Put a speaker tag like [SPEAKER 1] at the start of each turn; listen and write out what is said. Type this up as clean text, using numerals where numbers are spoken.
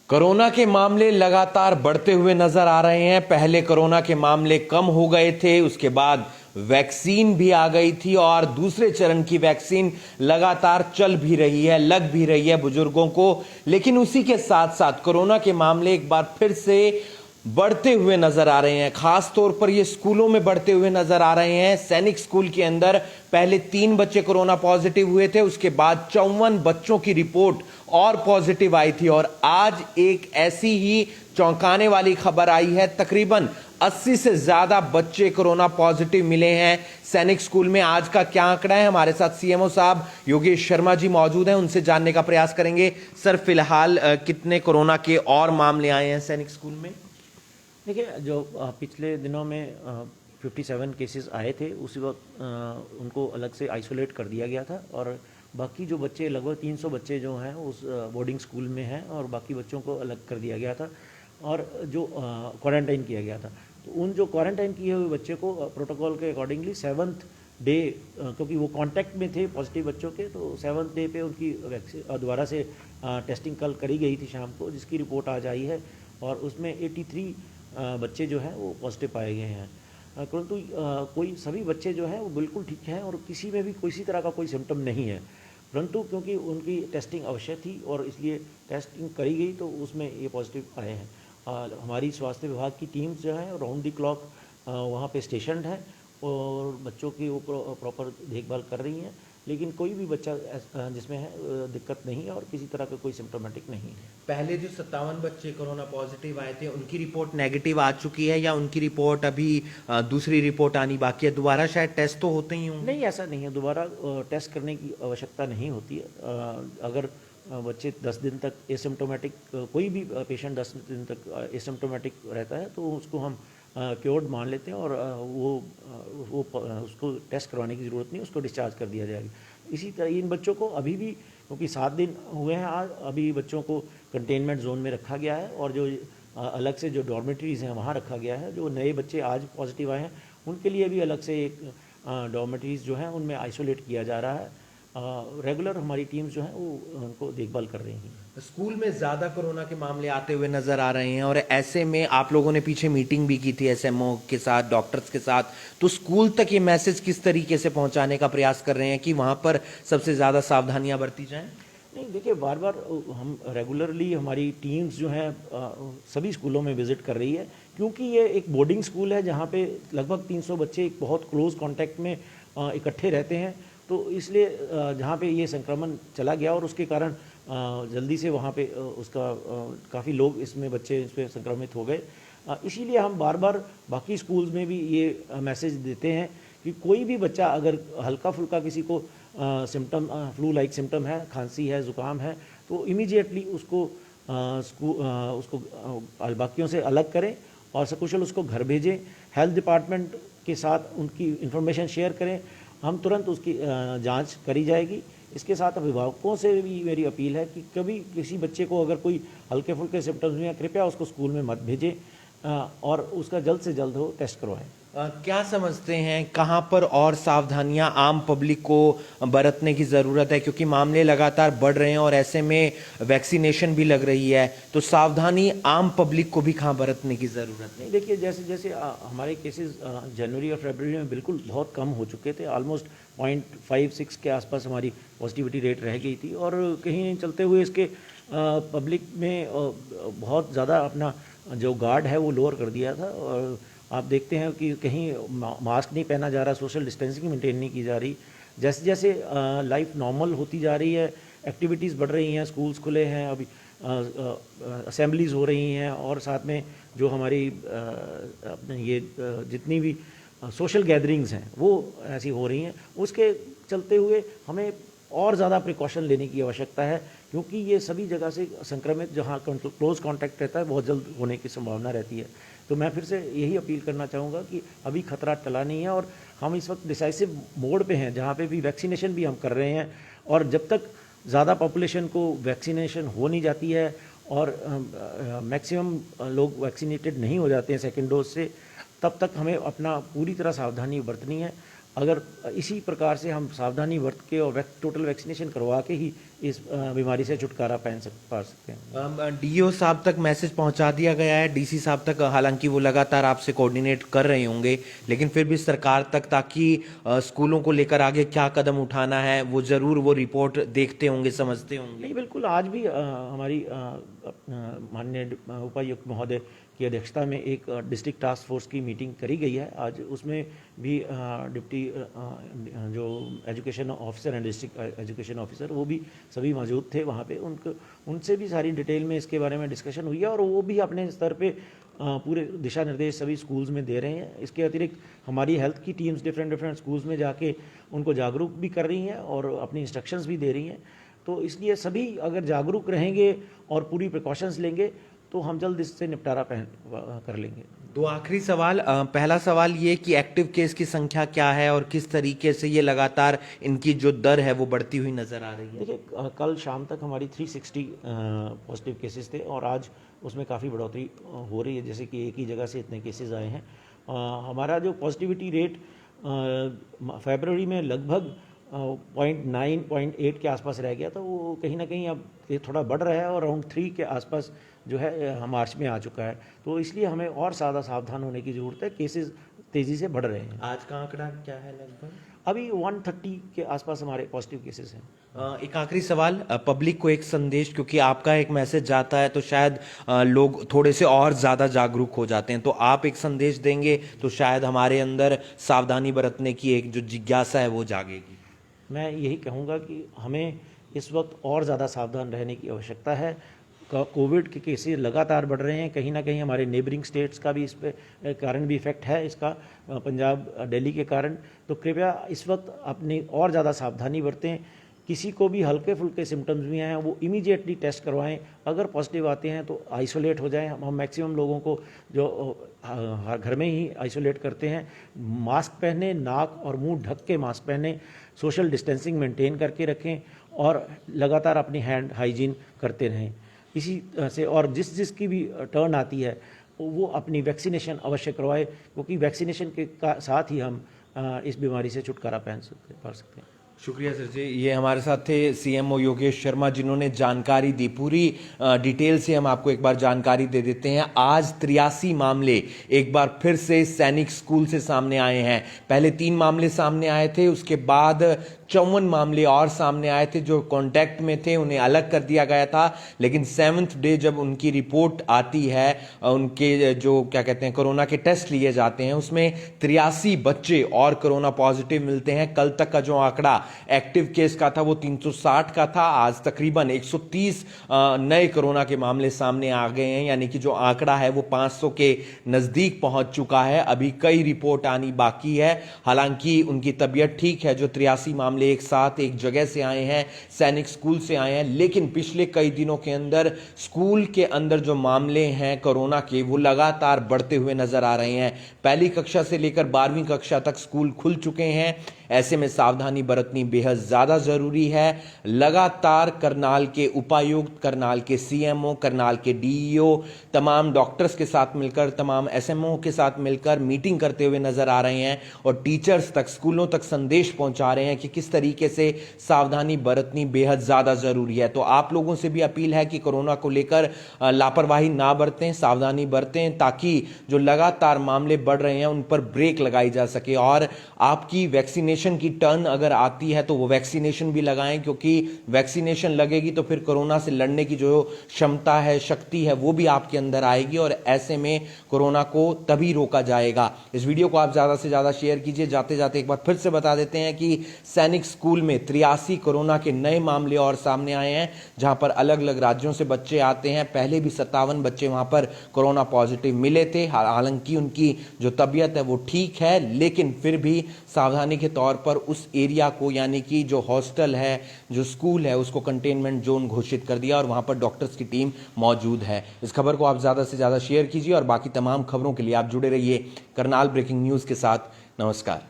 [SPEAKER 1] Corona के मामले लगातार बढ़ते हुए नजर आ रहे हैं। पहले कोरोना के मामले कम हो गए थे, उसके बाद वैक्सीन भी आ गई थी और दूसरे चरण की वैक्सीन लगातार चल भी रही है, लग भी रही है बुजुर्गों को। लेकिन उसी के साथ साथ कोरोना के मामले एक बार फिर से बढ़ते हुए नजर आ रहे हैं। खास तौर पर ये स्कूलों में बढ़ते हुए नजर आ रहे हैं। सैनिक स्कूल के अंदर पहले 3 बच्चे कोरोना पॉजिटिव हुए थे, उसके बाद 54 बच्चों की रिपोर्ट और पॉजिटिव आई थी और आज एक ऐसी ही चौंकाने वाली खबर आई है। तकरीबन 80 से ज्यादा बच्चे कोरोना पॉजिटिव मिले हैं सैनिक स्कूल में। आज का क्या आंकड़ा है, हमारे साथ सीएमओ साहब योगेश शर्मा जी मौजूद हैं, उनसे जानने का प्रयास करेंगे। सर, फिलहाल कितने कोरोना के और मामले आए हैं सैनिक स्कूल में?
[SPEAKER 2] देखिए, जो पिछले दिनों में 57 केसेस आए थे, उसी वक्त उनको अलग से आइसोलेट कर दिया गया था और बाकी जो बच्चे लगभग 300 बच्चे जो हैं उस बोर्डिंग स्कूल में हैं और बाकी बच्चों को अलग कर दिया गया था और जो क्वारंटाइन किया गया था। तो उन जो क्वारंटाइन किए हुए बच्चे को प्रोटोकॉल के अकॉर्डिंगली 7th डे, क्योंकि वो कांटेक्ट में थे पॉजिटिव बच्चों के, तो 7th डे पे उनकी दोबारा से टेस्टिंग कल करी गई थी शाम को, जिसकी रिपोर्ट आज आई है और उसमें 83 बच्चे जो हैं वो पॉजिटिव पाए गए हैं। परंतु कोई सभी बच्चे जो हैं वो बिल्कुल ठीक हैं और किसी में भी किसी तरह का कोई सिम्टम नहीं है, परंतु क्योंकि उनकी टेस्टिंग आवश्यक थी और इसलिए टेस्टिंग करी गई तो उसमें ये पॉजिटिव आए हैं। हमारी स्वास्थ्य विभाग की टीम्स जो हैं राउंड द क्लॉक वहाँ पे स्टेशनड है और बच्चों की वो प्रॉपर देखभाल कर रही हैं, लेकिन कोई भी बच्चा जिसमें है दिक्कत नहीं है और किसी तरह का कोई सिम्टोमेटिक नहीं है।
[SPEAKER 1] पहले जो 57 बच्चे कोरोना पॉजिटिव आए थे, उनकी रिपोर्ट नेगेटिव आ चुकी है या उनकी रिपोर्ट अभी दूसरी रिपोर्ट आनी बाकी है? दोबारा शायद टेस्ट तो होते ही होंगे।
[SPEAKER 2] नहीं, ऐसा नहीं है, दोबारा टेस्ट करने की आवश्यक्ता नहीं होती है। अगर बच्चे 10 दिन तक एसिम्टोमेटिक, कोई भी पेशेंट 10 दिन तक एसिम्टोमेटिक रहता है तो उसको हम क्योर्ड मान लेते हैं और वो उसको टेस्ट करवाने की ज़रूरत नहीं, उसको डिस्चार्ज कर दिया जाएगा। इसी तरह इन बच्चों को अभी भी, क्योंकि 7 दिन हुए हैं आज, अभी बच्चों को कंटेनमेंट जोन में रखा गया है और जो अलग से जो डॉर्मेटरीज़ हैं वहाँ रखा गया है। जो नए बच्चे आज पॉजिटिव आए हैं उनके लिए भी अलग से एक डॉर्मेटरीज़ जो हैं उनमें आइसोलेट किया जा रहा है। रेगुलर हमारी टीम्स जो हैं वो उनको देखभाल कर रही हैं।
[SPEAKER 1] स्कूल में ज्यादा कोरोना के मामले आते हुए नजर आ रहे हैं और ऐसे में आप लोगों ने पीछे मीटिंग भी की थी एसएमओ के साथ, डॉक्टर्स के साथ, तो स्कूल तक ये मैसेज किस तरीके से पहुंचाने का प्रयास कर रहे हैं कि वहां पर सबसे ज्यादा सावधानियां बरती जाएं?
[SPEAKER 2] नहीं, देखिए, बार बार हम रेगुलरली हमारी टीम्स जो हैं सभी स्कूलों में विज़िट कर रही है, क्योंकि ये एक बोर्डिंग स्कूल है जहाँ पे लगभग 300 बच्चे एक बहुत क्लोज कांटेक्ट में इकट्ठे रहते हैं। तो इसलिए जहाँ पे ये संक्रमण चला गया और उसके कारण जल्दी से वहाँ पे उसका काफ़ी लोग इसमें बच्चे इस पर संक्रमित हो गए। इसीलिए हम बार बार बाकी स्कूल्स में भी ये मैसेज देते हैं कि कोई भी बच्चा अगर हल्का फुल्का किसी को सिम्टम, फ्लू लाइक सिम्टम है, खांसी है, ज़ुकाम है, तो इमीडिएटली उसको बाकियों से अलग करें और सकुशल उसको घर भेजें। हेल्थ डिपार्टमेंट के साथ उनकी इंफॉर्मेशन शेयर करें, हम तुरंत उसकी जांच करी जाएगी। इसके साथ अभिभावकों से भी मेरी अपील है कि कभी किसी बच्चे को अगर कोई हल्के फुल्के सिम्टम्स हुए, कृपया उसको स्कूल में मत भेजें और उसका जल्द से जल्द हो टेस्ट करवाएं।
[SPEAKER 1] क्या समझते हैं कहां पर और सावधानियां आम पब्लिक को बरतने की ज़रूरत है, क्योंकि मामले लगातार बढ़ रहे हैं और ऐसे में वैक्सीनेशन भी लग रही है, तो सावधानी आम पब्लिक को भी कहां बरतने की ज़रूरत है?
[SPEAKER 2] नहीं, देखिए, जैसे जैसे हमारे केसेस जनवरी और फरवरी में बिल्कुल बहुत कम हो चुके थे, ऑलमोस्ट 0.56 के आसपास हमारी पॉजिटिविटी रेट रह गई थी और कहीं चलते हुए इसके पब्लिक में बहुत ज़्यादा अपना जो गार्ड है वो लोअर कर दिया था और आप देखते हैं कि कहीं मास्क नहीं पहना जा रहा, सोशल डिस्टेंसिंग मेंटेन नहीं की जा रही। जैसे जैसे लाइफ नॉर्मल होती जा रही है, एक्टिविटीज़ बढ़ रही हैं, स्कूल्स खुले हैं, अभी असेंबलीज़ हो रही हैं और साथ में जो हमारी अपने ये जितनी भी सोशल गैदरिंग्स हैं वो ऐसी हो रही हैं, उसके चलते हुए हमें और ज़्यादा प्रिकॉशन लेने की आवश्यकता है, क्योंकि ये सभी जगह से संक्रमित जहाँ क्लोज कांटेक्ट रहता है बहुत जल्द होने की संभावना रहती है। तो मैं फिर से यही अपील करना चाहूँगा कि अभी खतरा टला नहीं है और हम इस वक्त डिसाइसिव मोड पे हैं, जहाँ पे भी वैक्सीनेशन भी हम कर रहे हैं और जब तक ज़्यादा पॉपुलेशन को वैक्सीनेशन हो नहीं जाती है और मैक्सिमम लोग वैक्सीनेटेड नहीं हो जाते हैं सेकेंड डोज से, तब तक हमें अपना पूरी तरह सावधानी बरतनी है। अगर इसी प्रकार से हम सावधानी बरत के और टोटल वैक्सीनेशन करवा के ही इस बीमारी से छुटकारा पा सकते हैं।
[SPEAKER 1] डीओ साहब तक मैसेज पहुंचा दिया गया है, डीसी साहब तक, हालांकि वो लगातार आपसे कोऑर्डिनेट कर रहे होंगे, लेकिन फिर भी सरकार तक, ताकि स्कूलों को लेकर आगे क्या कदम उठाना है वो जरूर वो रिपोर्ट देखते होंगे, समझते होंगे।
[SPEAKER 2] नहीं, बिल्कुल। आज भी हमारी माननीय उपायुक्त महोदय की अध्यक्षता में एक डिस्ट्रिक्ट टास्क फोर्स की मीटिंग करी गई है। आज उसमें भी डिप्टी जो एजुकेशन ऑफिसर हैं, डिस्ट्रिक्ट एजुकेशन ऑफिसर, वो भी सभी मौजूद थे वहाँ पे। उनसे भी सारी डिटेल में इसके बारे में डिस्कशन हुई है और वो भी अपने स्तर पे पूरे दिशा निर्देश सभी स्कूल्स में दे रहे हैं। इसके अतिरिक्त हमारी हेल्थ की टीम्स डिफरेंट स्कूल्स में जाके उनको जागरूक भी कर रही हैं और अपनी इंस्ट्रक्शंस भी दे रही हैं। तो इसलिए सभी अगर जागरूक रहेंगे और पूरी प्रिकॉशंस लेंगे तो हम जल्द इससे निपटारा कर लेंगे।
[SPEAKER 1] दो आखिरी सवाल। पहला सवाल ये कि एक्टिव केस की संख्या क्या है और किस तरीके से ये लगातार इनकी जो दर है वो बढ़ती हुई नजर आ रही है?
[SPEAKER 2] देखिए, कल शाम तक हमारी 360 पॉजिटिव केसेस थे और आज उसमें काफ़ी बढ़ोतरी हो रही है, जैसे कि एक ही जगह से इतने केसेस आए हैं। हमारा जो पॉजिटिविटी रेट फरवरी में लगभग 0.8 के आसपास रह गया था, वो कहीं ना कहीं अब ये थोड़ा बढ़ रहा है और अराउंड 3 के आसपास जो है मार्च में आ चुका है। तो इसलिए हमें और ज़्यादा सावधान होने की ज़रूरत है। केसेस तेज़ी से बढ़ रहे हैं।
[SPEAKER 1] आज का आंकड़ा क्या है लगभग?
[SPEAKER 2] अभी 130 के आसपास हमारे पॉजिटिव केसेस हैं।
[SPEAKER 1] एक आखिरी सवाल, पब्लिक को एक संदेश, क्योंकि आपका एक मैसेज जाता है तो शायद लोग थोड़े से और ज़्यादा जागरूक हो जाते हैं, तो आप एक संदेश देंगे तो शायद हमारे अंदर सावधानी बरतने की एक जो जिज्ञासा है वो जागेगी।
[SPEAKER 2] मैं यही कहूँगा कि हमें इस वक्त और ज़्यादा सावधान रहने की आवश्यकता है। कोविड के केसेस लगातार बढ़ रहे हैं। कहीं ना कहीं हमारे नेबरिंग स्टेट्स का भी इस पे कारण भी इफेक्ट है इसका, पंजाब दिल्ली के कारण। तो कृपया इस वक्त अपनी और ज़्यादा सावधानी बरतें। किसी को भी हल्के फुल्के सिम्टम्स भी हैं वो इमीडिएटली टेस्ट करवाएं। अगर पॉजिटिव आते हैं तो आइसोलेट हो जाएं। हम मैक्सिमम लोगों को जो घर में ही आइसोलेट करते हैं, मास्क पहने, नाक और मुंह ढक के मास्क पहने, सोशल डिस्टेंसिंग मेंटेन करके रखें और लगातार अपनी हैंड हाइजीन करते रहें। इसी से और जिसकी भी टर्न आती है वो अपनी वैक्सीनेशन अवश्य करवाए, क्योंकि वैक्सीनेशन के साथ ही हम इस बीमारी से छुटकारा पा सकते हैं।
[SPEAKER 1] शुक्रिया सर जी। ये हमारे साथ थे सीएमओ योगेश शर्मा, जिन्होंने जानकारी दी। पूरी डिटेल से हम आपको एक बार जानकारी दे देते हैं। आज 83 मामले एक बार फिर से सैनिक स्कूल से सामने आए हैं। पहले 3 मामले सामने आए थे, उसके बाद 54 मामले और सामने आए थे जो कांटेक्ट में थे, उन्हें अलग कर दिया गया था। लेकिन 7th डे जब उनकी रिपोर्ट आती है, उनके जो क्या कहते हैं कोरोना के टेस्ट लिए जाते हैं, उसमें 83 बच्चे और कोरोना पॉजिटिव मिलते हैं। कल तक का जो आंकड़ा एक्टिव केस का था वो 360 का था। आज तकरीबन 130 नए कोरोना के मामले सामने आ गए हैं, यानी कि जो आंकड़ा है वो 500 के नजदीक पहुंच चुका है। अभी कई रिपोर्ट आनी बाकी है। हालांकि उनकी तबीयत ठीक है। जो 83 मामले एक साथ एक जगह से आए हैं, सैनिक स्कूल से आए हैं, लेकिन पिछले कई दिनों के अंदर स्कूल के अंदर जो मामले हैं कोरोना के वो लगातार बढ़ते हुए नजर आ रहे हैं। पहली कक्षा से लेकर 12वीं कक्षा तक स्कूल खुल चुके हैं। ऐसे में सावधानी बरतनी बेहद ज्यादा जरूरी है। लगातार करनाल के उपायुक्त, करनाल के सीएमओ, करनाल के डीईओ तमाम डॉक्टर्स के साथ मिलकर, तमाम एसएमओ के साथ मिलकर मीटिंग करते हुए नजर आ रहे हैं और टीचर्स तक, स्कूलों तक संदेश पहुंचा रहे हैं कि किस तरीके से सावधानी बरतनी बेहद ज्यादा जरूरी है। तो आप लोगों से भी अपील है कि कोरोना को लेकर लापरवाही ना बरतें, सावधानी बरतें, ताकि जो लगातार मामले बढ़ रहे हैं उन पर ब्रेक लगाई जा सके। और आपकी वैक्सीनेशन की टर्न अगर आती है तो वो वैक्सीनेशन भी लगाएं, क्योंकि वैक्सीनेशन लगेगी तो फिर कोरोना से लड़ने की जो क्षमता है, शक्ति है, वो भी आपके अंदर आएगी और ऐसे में कोरोना को तभी रोका जाएगा। इस वीडियो को आप ज्यादा से ज्यादा शेयर कीजिए। जाते जाते एक बार फिर से बता देते हैं कि सैनिक स्कूल में 83 कोरोना के नए मामले और सामने आए हैं, जहां पर अलग अलग राज्यों से बच्चे आते हैं। पहले भी 57 बच्चे वहां पर कोरोना पॉजिटिव मिले थे। हालांकि उनकी जो तबीयत है वो ठीक है, लेकिन फिर भी सावधानी के तौर पर उस एरिया को, यानी कि जो हॉस्टल है, जो स्कूल है, उसको कंटेनमेंट जोन घोषित कर दिया और वहां पर डॉक्टर्स की टीम मौजूद है। इस खबर को आप ज्यादा से ज्यादा शेयर कीजिए और बाकी तमाम खबरों के लिए आप जुड़े रहिए करनाल ब्रेकिंग न्यूज के साथ। नमस्कार।